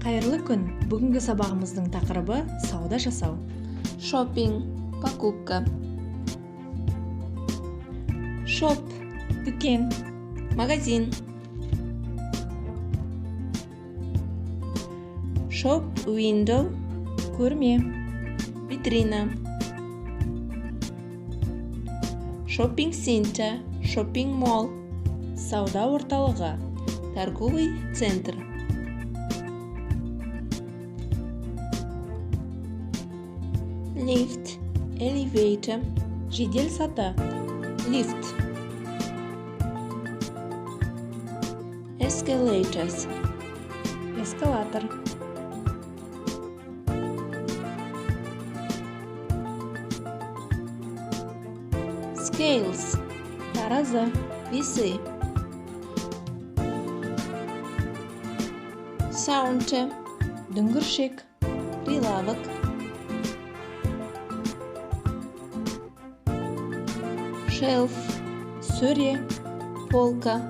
Қайырлы күн. Бүгінгі сабағымыздың тақырыбы сауда жасау. Шоппинг, покупка. Шоп, дүкен. Магазин. Шоп, window. Көрме. Витрина. Шоппинг центр, шоппинг молл. Сауда орталығы. Торговый центр. Лифт, elevator. Жедел саты. Лифт. Escalators. Эскалатор. Scales. Таразы. Весы. Саунча. Дүңгіршек. Прилавок. Шелф. Сөре. Полка.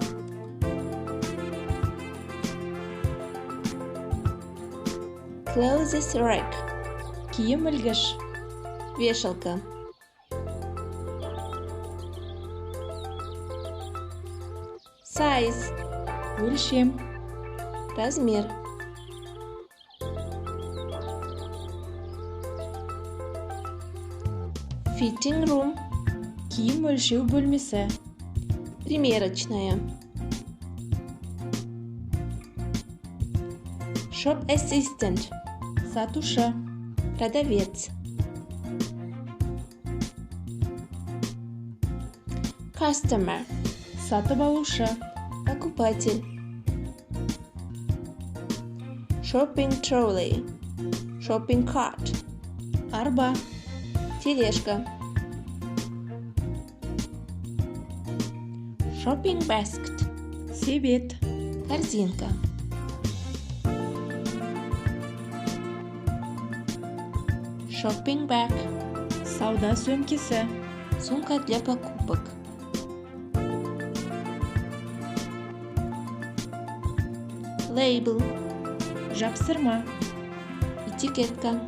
Clothes rack. Киім ілгіш. Вешалка. Size. Өлшем. Размер. Fitting room. Киім өлшеу бөлмесі. Примерочная. Shop assistant. Сатушы. Продавец. Customer. Сатып алушы. Покупатель. Shopping trolley. Shopping cart. Арба. Тележка. Shopping basket. Себет. Корзинка. Shopping bag. Сауда сөмкесі. Сумка для покупок. Label. Жапсырма. Этикетка.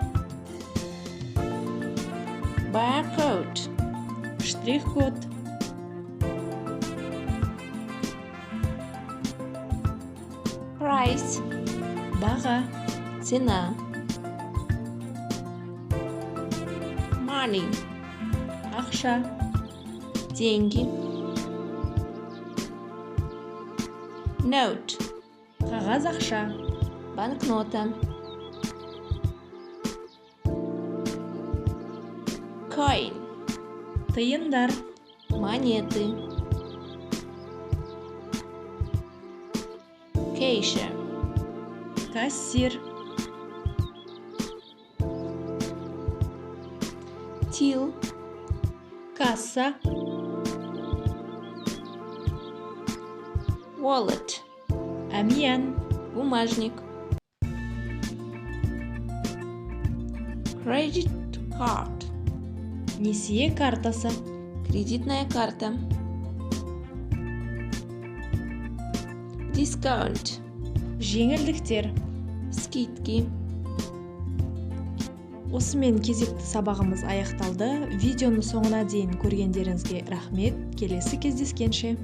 Barcode. Штрих-код. Price. Баға. Цена. Money. Ақша. Деньги. Note. Қағаз ақша. Банкнота. Coin. Тиындар. Монеты. Cashier. Кассир. Till. Касса. Wallet. Әмиян. Бумажник. Credit card. Несие картасы. Кредитная карта. Discount. Жеңілдіктер. Скидки. Осымен кезекті сабағымыз аяқталды. Видеоны соңына дейін көргендеріңізге рахмет. Келесі кездескенше.